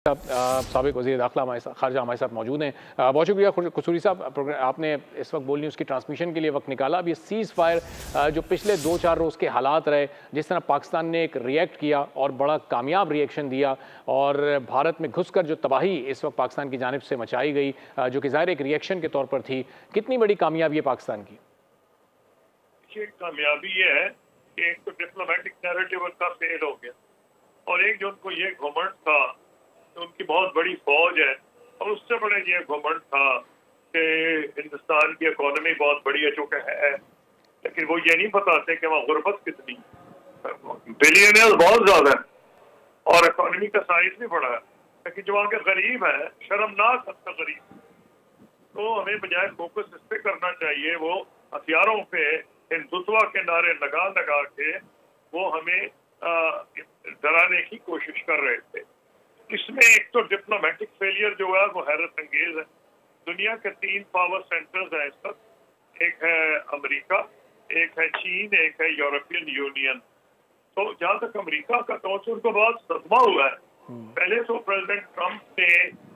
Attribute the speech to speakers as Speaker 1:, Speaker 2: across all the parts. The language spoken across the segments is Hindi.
Speaker 1: साबिक वज़ीर दाखिला ख़ारजा हमारे साथ मौजूद हैं। बहुत शुक्रिया कसूरी साहब, आपने इस वक्त बोल न्यूज़ की ट्रांसमिशन के लिए वक्त निकाला। अब ये सीज़ फायर जो पिछले 2-4 रोज़ के हालात रहे, जिस तरह पाकिस्तान ने एक रिएक्ट किया और बड़ा कामयाब रिएक्शन दिया और भारत में घुसकर जो तबाही इस वक्त पाकिस्तान की जानिब से मचाई गई, जो कि ज़ाहिर एक रिएक्शन के तौर पर थी, कितनी बड़ी कामयाबी है पाकिस्तान की?
Speaker 2: कामयाबी ये है कि एक तो डिप्लोमेटिक नैरेटिव उनका फेल हो गया और एक जो उनको ये घमंड था तो उनकी बहुत बड़ी फौज है और उससे बड़े ये घमंड था कि हिंदुस्तान की इकोनॉमी बहुत बड़ी है, चूंकि है, लेकिन वो ये नहीं बताते कि वहाँ गुर्बत कितनी, बिलियनियर्स बहुत ज्यादा है और इकोनॉमी का साइज भी बड़ा है, लेकिन जो वहाँ के गरीब है शर्मनाक हद तक गरीब। तो हमें बजाय फोकस इस पे करना चाहिए, वो हथियारों पे हिंदुत्व के नारे लगा लगा के वो हमें डराने की कोशिश कर रहे थे। इसमें एक तो डिप्लोमेटिक फेलियर जो है वो हैरत अंगेज है। दुनिया के 3 पावर सेंटर्स हैं इस वक्त, एक है अमेरिका, एक है चीन, एक है यूरोपियन यूनियन। तो जहाँ तक अमेरिका का तो उनको बहुत सदमा हुआ है। पहले तो प्रेसिडेंट ट्रंप ने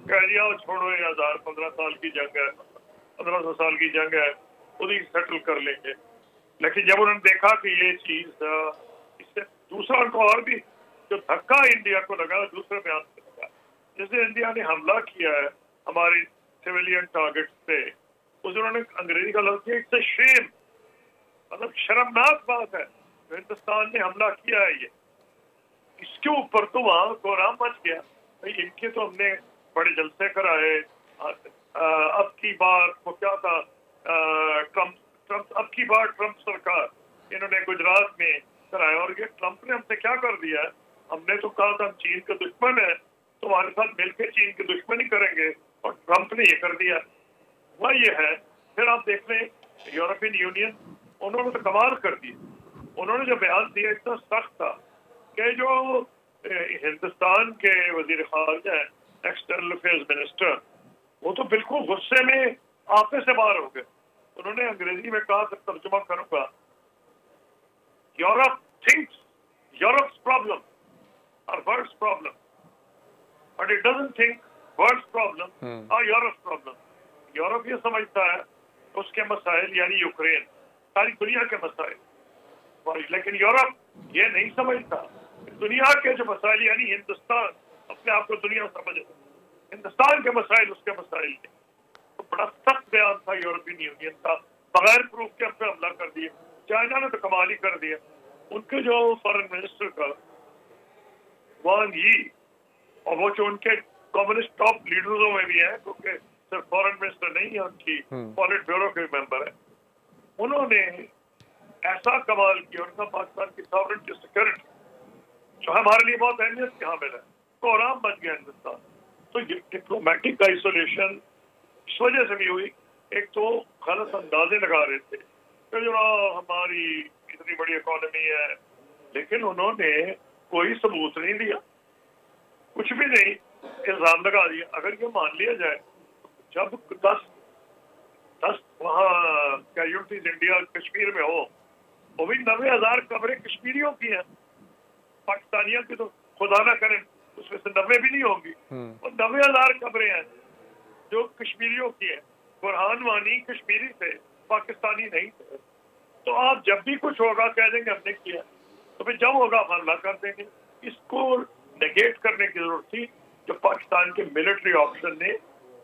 Speaker 2: कह दिया छोड़ो 15 साल की जंग है, 1500 साल की जंग है, खुद ही सेटल कर लेंगे। लेकिन जब उन्होंने देखा कि ये चीज इससे दूसरा उनको और भी जो धक्का इंडिया को लगा, दूसरे बयान से लगा, जैसे इंडिया ने हमला किया है हमारी सिविलियन टारगेट पे, उस उन्होंने अंग्रेजी का लफ्ज किया इट्स अ शेम, मतलब शर्मनाक बात है तो हिंदुस्तान ने हमला किया है। ये इसके ऊपर तो वहां कोहराम मच गया, भाई इनके तो हमने बड़े जलसे कराए। अब की बार वो क्या था, अब की बार ट्रंप सरकार इन्होंने गुजरात में कराया और ये ट्रंप ने हमसे क्या कर दिया है, हमने तो कहा था हम चीन के दुश्मन है, तुम्हारे साथ मिलकर चीन की दुश्मनी करेंगे, और ट्रंप ने ये कर दिया। वह ये है, फिर आप देख लें यूरोपियन यूनियन, उन्होंने तो कमाल कर दी। उन्होंने जो बयान दिया इतना सख्त था कि जो हिंदुस्तान के वजीर खारजा है, एक्सटर्नल अफेयर्स मिनिस्टर, वो तो बिल्कुल गुस्से में आपे से बाहर हो गए। उन्होंने अंग्रेजी में कहा, तर्जुमा करूंगा, यूरोप थिंक्स यूरोप्स प्रॉब्लम और world's problem, but it doesn't think world's problem और यूरोप्स प्रॉब्लम। यूरोप ये समझता है उसके मसाइल यानी यूक्रेन सारी दुनिया के मसाइल, लेकिन यूरोप ये नहीं समझता दुनिया के जो मसाइल यानी हिंदुस्तान अपने आप को दुनिया समझे, हिंदुस्तान के मसाइल उसके मसाइल नहीं। तो बड़ा सख्त बयान था यूरोपियन यूनियन का, बगैर प्रूफ के अपने हमला कर दिया। चाइना ने तो कमाल ही कर दिया, उनके जो फॉरेन मिनिस्टर का वांग यी, और वो जो उनके कम्युनिस्ट टॉप लीडरों में भी है, क्योंकि सिर्फ फॉरेन मिनिस्टर नहीं है, उनकी पॉलिट ब्यूरो के मेंबर है, उन्होंने ऐसा कमाल किया। उनका पाकिस्तान की सॉवरेनिटी सिक्योरिटी जो हमारे लिए बहुत अहमियत के हामिल है, कोहराम बच गया हिंदुस्तान। तो ये डिप्लोमेटिक आइसोलेशन इस वजह से भी हुई, एक तो गलत अंदाजे लगा रहे थे कि जो हमारी इतनी बड़ी इकोनॉमी है, लेकिन उन्होंने कोई सबूत नहीं दिया, कुछ भी नहीं, इल्जाम लगा दिया। अगर ये मान लिया जाए, जब 10 वहाँ कैजुअल्टीज इंडिया कश्मीर में हो, वो भी 90,000 कब्रें कश्मीरियों की हैं, पाकिस्तानियों की तो खुदा ना करें उसमें से 90 भी नहीं होंगी, और 90,000 कब्रें हैं जो कश्मीरियों की है। बुरहान वानी कश्मीरी थे, पाकिस्तानी नहीं थे। तो आप जब भी कुछ होगा कह देंगे हमने किया, तो फिर जब होगा हमला कर देंगे। इसको नेगेट करने की जरूरत थी, जो पाकिस्तान के मिलिट्री ऑप्शन ने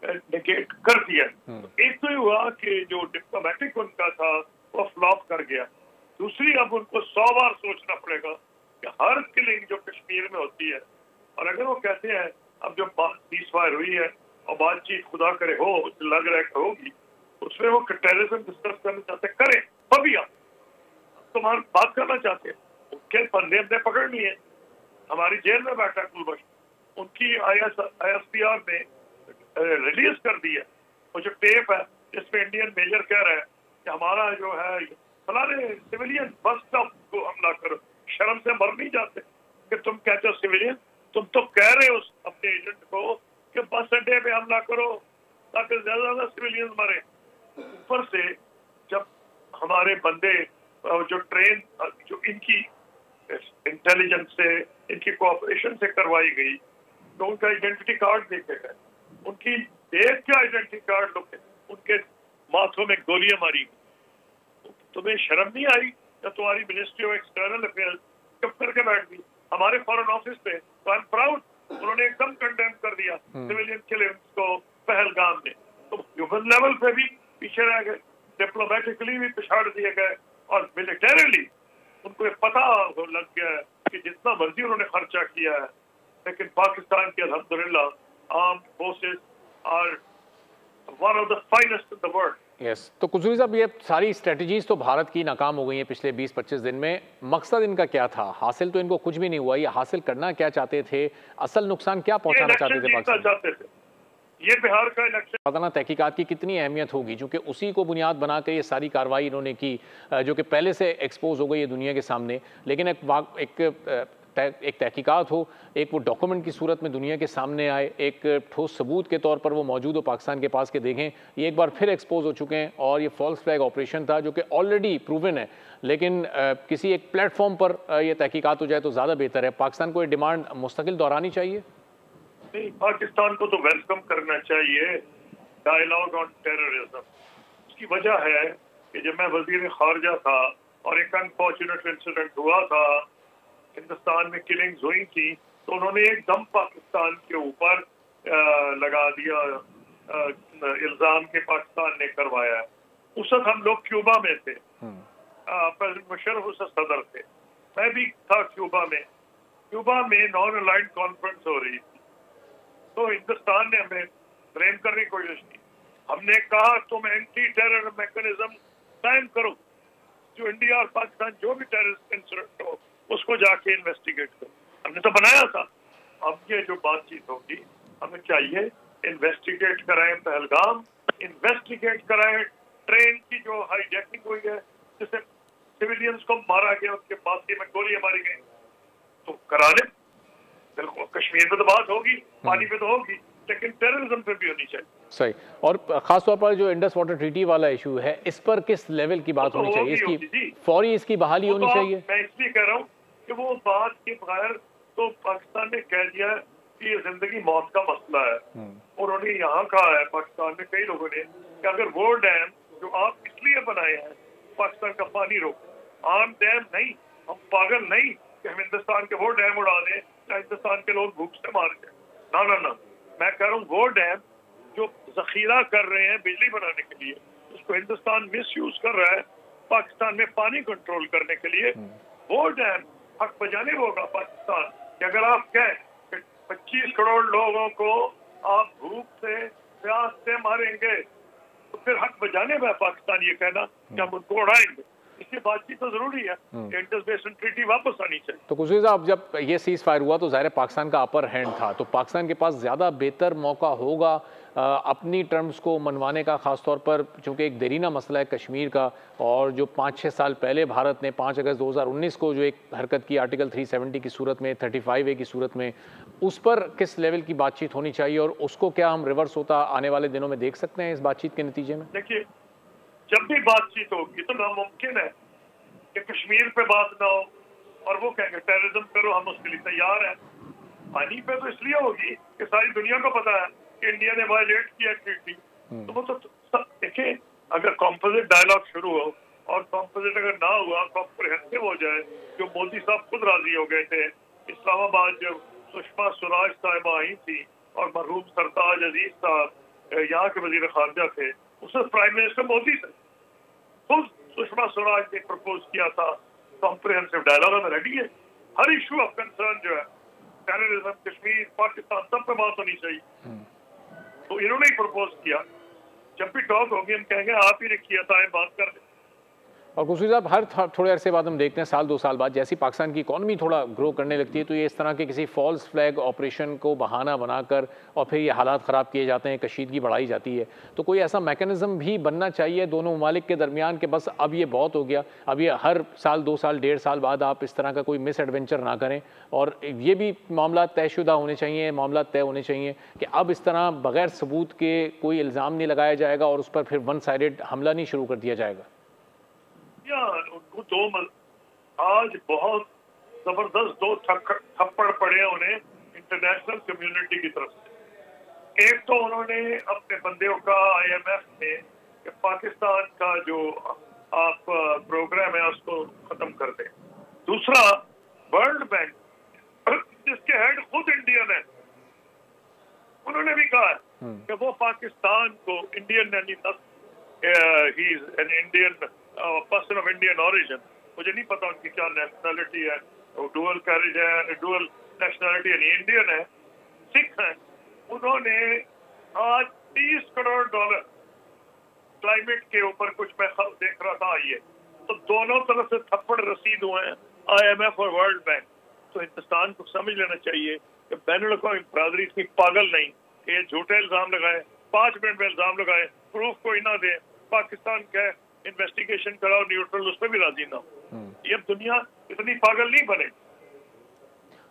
Speaker 2: नेगेट कर दिया। तो एक तो ये हुआ कि जो डिप्लोमेटिक उनका था वो फ्लॉप कर गया। दूसरी, अब उनको 100 बार सोचना पड़ेगा कि हर किलिंग जो कश्मीर में होती है, और अगर वो कहते हैं अब जो सीज फायर हुई है और बातचीत खुदा करे हो, लग रहा है होगी, उसमें वो टेररिज्म डिस्कस करना चाहते करें, अभी आप तुम्हारी बात करना चाहते हैं, उनके बंदे हमने पकड़ लिए, हमारी जेल में बैठा कुलभूषण, उनकी ISPR ने रिलीज कर दिया वो जो टेप है जिसमें इंडियन मेजर कह रहा है कि हमारा जो है फलाने सिविलियन बस स्टॉप को हमला करो। शर्म से मर नहीं जाते कि तुम कहते हो सिविलियन, तुम तो कह रहे हो अपने एजेंट को कि बस अड्डे पे हमला करो ताकि ज्यादा सिविलियन मरे। ऊपर से जब हमारे बंदे जो ट्रेन जो इनकी इंटेलिजेंस से, इनकी कोऑपरेशन से करवाई गई, तो उनका आइडेंटिटी कार्ड देखे गए, उनकी देश के आइडेंटिटी कार्ड लोग, उनके माथों में गोलियां मारी। तुम्हें शर्म नहीं आई जब तुम्हारी मिनिस्ट्री ऑफ एक्सटर्नल अफेयर्स चुप करके बैठ गई? हमारे फॉरेन ऑफिस पे तो आई एम प्राउड, उन्होंने एकदम कंडेम कर दिया सिविलियन किलिंग्स को पहलगाम में। तो ह्यूमन लेवल पे भी पीछे रह गए, डिप्लोमेटिकली भी पिछाड़ दिए गए, और मिलिटरीली उनको ये पता लग गया है कि जितना मर्जी उन्होंने खर्चा किया है, लेकिन पाकिस्तान के अल्हम्दुलिल्लाह arm forces are one of the finest in the world.
Speaker 1: Yes, तो कुसूरी साहब, ये सारी स्ट्रेटजीज तो भारत की नाकाम हो गई हैं पिछले 20-25 दिन में। मकसद इनका क्या था? हासिल तो इनको कुछ भी नहीं हुआ। ये हासिल करना क्या चाहते थे? असल नुकसान क्या पहुंचाना चाहते थे पाकिस्तान?
Speaker 2: ये बिहार का इलेक्शन
Speaker 1: अदालत तहकीकात की कितनी अहमियत होगी, क्योंकि उसी को बुनियाद बना के ये सारी कार्रवाई इन्होंने की, जो कि पहले से एक्सपोज हो गई है दुनिया के सामने। लेकिन एक तहकीकात हो, एक वो डॉक्यूमेंट की सूरत में दुनिया के सामने आए, एक ठोस सबूत के तौर पर वो मौजूद हो पाकिस्तान के पास के देखें, ये एक बार फिर एक्सपोज हो चुके हैं। और ये फॉल्स फ्लैग ऑपरेशन था जो कि ऑलरेडी प्रूवन है, लेकिन किसी एक प्लेटफॉर्म पर ये तहकीकात हो जाए तो ज़्यादा बेहतर है। पाकिस्तान को ये डिमांड मुस्तकिल दोहरानी चाहिए।
Speaker 2: नहीं, पाकिस्तान को तो वेलकम करना चाहिए डायलॉग ऑन टेररिज्म। उसकी वजह है कि जब मैं वजीर खारजा था और एक अनफॉर्चुनेट इंसिडेंट हुआ था, हिंदुस्तान में किलिंग्स हुई थी, तो उन्होंने एकदम पाकिस्तान के ऊपर लगा दिया इल्जाम के पाकिस्तान ने करवाया। उस वक्त हम लोग क्यूबा में थे, प्रेसिडेंट मुशर्रफ उस सदर थे, मैं भी था क्यूबा में। क्यूबा में नॉन अलाइंड कॉन्फ्रेंस हो रही थी, तो हिंदुस्तान ने हमें फ्रेम करने की कोशिश की। हमने कहा तुम एंटी टेरर मैकेनिज्म कायम करो, जो इंडिया और पाकिस्तान जो भी टेररिस्ट इंसिडेंट हो उसको जाके इन्वेस्टिगेट करो। हमने तो बनाया था। अब ये जो बातचीत होगी, हमें चाहिए इन्वेस्टिगेट कराएं पहलगाम, इन्वेस्टिगेट कराएं ट्रेन की जो हाईजैकिंग हुई है, जिससे सिविलियंस को मारा गया, उसके पास में गोलियां मारी गई, तो करा लें। बिल्कुल, कश्मीर पे तो बात होगी, पानी पे तो होगी, लेकिन टेररिज्म पे भी होनी चाहिए।
Speaker 1: सही। और खासतौर पर जो इंडस वाटर ट्रीटी वाला इशू है, इस पर किस लेवल की बात होनी चाहिए? इसकी फौरी इसकी बहाली होनी चाहिए।
Speaker 2: मैं इसलिए कह रहा हूँ कि वो बात के बगैर तो पाकिस्तान ने कह दिया कि ये जिंदगी मौत का मसला है। उन्होंने यहाँ कहा है, पाकिस्तान में कई लोगों ने, कि अगर वो डैम जो आप इसलिए बनाए हैं पाकिस्तान का पानी रोक, आम डैम नहीं, हम पागल नहीं कि हम हिंदुस्तान के वो डैम उड़ा दें या हिंदुस्तान के लोग भूख से मार जाए। ना ना ना, मैं कह रहा हूँ वो डैम जो जखीरा कर रहे हैं बिजली बनाने के लिए, उसको हिंदुस्तान मिस यूज कर रहा है पाकिस्तान में पानी कंट्रोल करने के लिए, वो डैम हक बजाने होगा पाकिस्तान कि अगर आप कहें 25 करोड़ लोगों को आप भूख से प्यास से मारेंगे, तो फिर हक बजाने में पाकिस्तान ये कहना कि हम उनको उड़ाएंगे। इसलिए बातचीत तो जरूरी है, इंडस बेसिन ट्रीटी वापस आनी चाहिए।
Speaker 1: तो कुसूरी साहब, जब ये सीज फायर हुआ तो ज़ाहिर है पाकिस्तान का अपर हैंड था, तो पाकिस्तान के पास ज़्यादा बेहतर मौका होगा अपनी टर्म्स को मनवाने का, ख़ासतौर पर चूँकि एक देरीना मसला है कश्मीर का, और जो 5-6 साल पहले भारत ने 5 अगस्त 2019 को जो एक हरकत की आर्टिकल 370 की सूरत में, 35A की सूरत में, उस पर किस लेवल की बातचीत होनी चाहिए, और उसको क्या हम रिवर्स होता आने वाले दिनों में देख सकते हैं इस बातचीत के नतीजे में?
Speaker 2: देखिए, जब भी बातचीत होगी तो नामुमकिन है कि कश्मीर पे बात ना हो और वो कहेंगे टेररिज्म करो, हम उसके लिए तैयार हैं। पानी पे तो इसलिए होगी कि सारी दुनिया को पता है कि इंडिया ने वायलेट किया ट्रीटी। तो वो तो देखिए, अगर कॉम्पोजिट डायलॉग शुरू हो और कॉम्पोजिट अगर ना हुआ, कॉम्प्रिहेंसिव हो जाए, जो मोदी साहब खुद राजी हो गए थे। इस्लामाबाद जब सुषमा स्वराज साहिबा आई थी और मरहूम सरताज अजीज साहब यहाँ के वजीर खारजा थे, उसने प्राइम मिनिस्टर मोदी से खुद सुषमा स्वराज ने प्रपोज किया था कॉम्प्रिहेंसिव डायलॉग में रेडी है। हर इशू ऑफ कंसर्न जो है, टेररिज्म, कश्मीर, पाकिस्तान, सब पे बात होनी चाहिए। तो इन्होंने ही प्रपोज किया। जब भी टॉक होगी हम कहेंगे आप ही ने किया था, बात कर दें।
Speaker 1: और कुसूरी साहब, हर थोड़े अरसे बाद हम देखते हैं, साल 2 साल बाद जैसी पाकिस्तान की इकॉनमी थोड़ा ग्रो करने लगती है, तो ये इस तरह के किसी फॉल्स फ्लैग ऑपरेशन को बहाना बनाकर और फिर ये हालात ख़राब किए जाते हैं, कशीदगी बढ़ाई जाती है। तो कोई ऐसा मैकेनिज्म भी बनना चाहिए दोनों ममालिक के दरमियान कि बस अब ये बहुत हो गया, अब ये हर साल 2 साल 1.5 साल बाद आप इस तरह का कोई मिस एडवेंचर ना करें, और ये भी मामला तयशुदा होने चाहिए, मामला तय होने चाहिए कि अब इस तरह बगैर सबूत के कोई इल्ज़ाम नहीं लगाया जाएगा और उस पर फिर वन साइडेड हमला नहीं शुरू कर दिया जाएगा।
Speaker 2: उनको आज बहुत जबरदस्त 2 थप्पड़ पड़े उन्हें इंटरनेशनल कम्युनिटी की तरफ से। एक तो उन्होंने अपने बंदों का IMF में कि पाकिस्तान का जो आप प्रोग्राम है उसको खत्म कर दें। दूसरा, वर्ल्ड बैंक जिसके हेड खुद इंडियन है, उन्होंने भी कहा है कि वो पाकिस्तान को इंडियन, यानी he is an Indian person of Indian origin, मुझे नहीं पता उनकी क्या नेशनैलिटी है, वो डुअल कैरेज है, डुअल नेशनैलिटी यानी इंडियन है, सिख है। उन्होंने आज $30 करोड़ क्लाइमेट के ऊपर, कुछ मैं देख रहा था ये, तो दोनों तरफ से थप्पड़ रसीद हुए हैं IMF और वर्ल्ड बैंक। तो हिंदुस्तान को समझ लेना चाहिए कि बैनुल-अक़वामी बरादरी इतनी पागल नहीं कि ये झूठे इल्जाम लगाए, 5 मिनट में इल्जाम लगाए, प्रूफ कोई ना दे, पाकिस्तान का इन्वेस्टिगेशन कराओ न्यूट्रल, उस पर भी राजी ना हो। ये दुनिया इतनी पागल नहीं बने।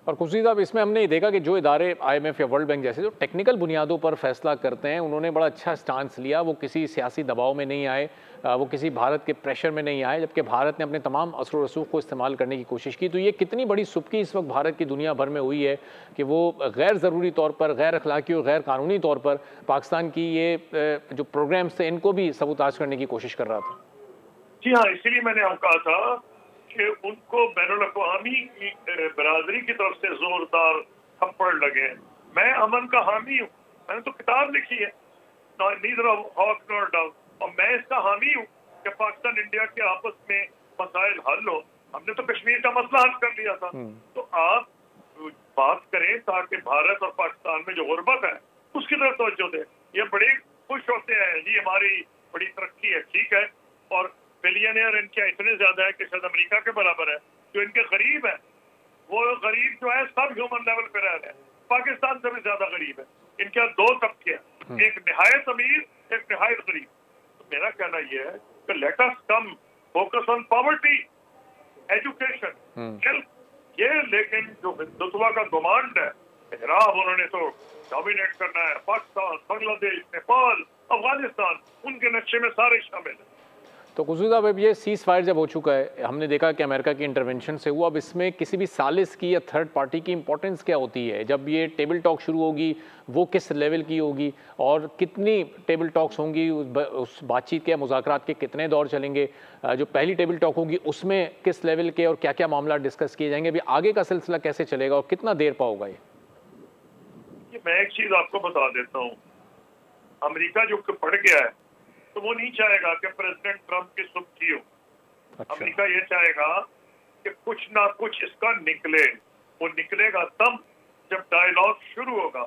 Speaker 1: और खुर्शीद साहब, इसमें हमने ये देखा कि जो इदारे IMF या वर्ल्ड बैंक जैसे जो टेक्निकल बुनियादों पर फैसला करते हैं, उन्होंने बड़ा अच्छा स्टांस लिया। वो किसी सियासी दबाव में नहीं आए, वो किसी भारत के प्रेशर में नहीं आए, जबकि भारत ने अपने तमाम असर व रसूख को इस्तेमाल करने की कोशिश की। तो ये कितनी बड़ी सुबकी इस वक्त भारत की दुनिया भर में हुई है कि वो गैर ज़रूरी तौर पर, गैर अखलाकी और गैर कानूनी तौर पर पाकिस्तान की ये जो प्रोग्राम्स थे इनको भी सबूताज करने की कोशिश कर रहा था।
Speaker 2: जी हाँ, इसीलिए मैंने हम कहा था कि उनको बैनुल-अक़वामी बरादरी की तरफ से जोरदार थप्पड़ लगे। मैं अमन का हामी हूँ, मैंने तो किताब लिखी है नीदर हॉक नॉर डाउन, और मैं इसका हामी हूँ कि पाकिस्तान इंडिया के आपस में मसाइल हल हो। हमने तो कश्मीर का मसला हल कर लिया था। तो आप बात करें ताकि भारत और पाकिस्तान में जो गुर्बत है उसकी तरफ तवज्जो दें। ये बड़े खुश होते हैं जी हमारी बड़ी तरक्की है, ठीक है, और बिलियनियर इनके इतने ज्यादा है कि शायद अमेरिका के बराबर है। जो इनके गरीब है, वो गरीब जो है सब ह्यूमन लेवल पे रह रहे हैं, पाकिस्तान से भी ज्यादा गरीब है। इनके 2 तबके हैं, एक निहायत अमीर, एक निहायत गरीब। तो मेरा कहना यह है कि let us come focus on poverty, education, health, ये लेकिन जो हिंदुत्व का गुमांड है, जनाब उन्होंने तो डोमिनेट करना है पाकिस्तान, बांग्लादेश, नेपाल, अफगानिस्तान, उनके नक्शे में सारे शामिल हैं।
Speaker 1: तो खुर्शीद साहब, अब ये सीज फायर जब हो चुका है, हमने देखा कि अमेरिका की इंटरवेंशन से हुआ, अब इसमें किसी भी सालिस की या थर्ड पार्टी की इंपॉर्टेंस क्या होती है? जब ये टेबल टॉक शुरू होगी, वो किस लेवल की होगी और कितनी टेबल टॉक्स होंगी, उस बातचीत के, मुज़ाकरात के कितने दौर चलेंगे? जो पहली टेबल टॉक होगी उसमें किस लेवल के और क्या क्या मामला डिस्कस किए जाएंगे? अभी आगे का सिलसिला कैसे चलेगा और कितना देर पाओगा ये?
Speaker 2: मैं एक चीज़ आपको बता देता हूँ, अमेरिका जो पड़ गया है तो वो नहीं चाहेगा कि प्रेसिडेंट ट्रंप की सुर्खी हो। अच्छा। अमेरिका ये चाहेगा कि कुछ ना कुछ इसका निकले। वो निकलेगा तब जब डायलॉग शुरू होगा।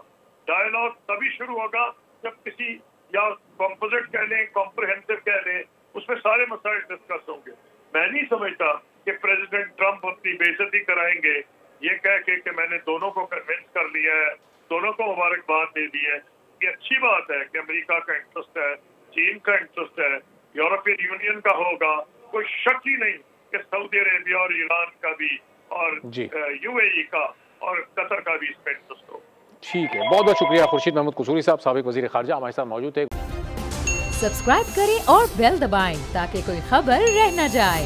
Speaker 2: डायलॉग तभी शुरू होगा जब किसी, या कॉम्पोजिट कह लें, कॉम्प्रिहेंसिव कह लें, उसमें सारे मसाइल डिस्कस होंगे। मैं नहीं समझता कि प्रेसिडेंट ट्रंप अपनी बेइज्जती कराएंगे ये कह के कि मैंने दोनों को कन्विंस कर लिया है, दोनों को मुबारकबाद दे दी है। ये अच्छी बात है कि अमेरिका का इंटरेस्ट है, चीन का इंटरेस्ट है, यूरोपियन यूनियन का होगा, कोई शक ही नहीं कि सऊदी अरेबिया और ईरान का भी और UAE का और कतर का भी इसमें इंटरेस्ट हो।
Speaker 1: ठीक है, बहुत बहुत शुक्रिया खुर्शीद महमूद कसूरी साहब, साबिक वज़ीर ख़ारजा, हमारे साथ मौजूद थे।
Speaker 3: सब्सक्राइब करें और बेल दबाएं ताकि कोई खबर रह न जाए।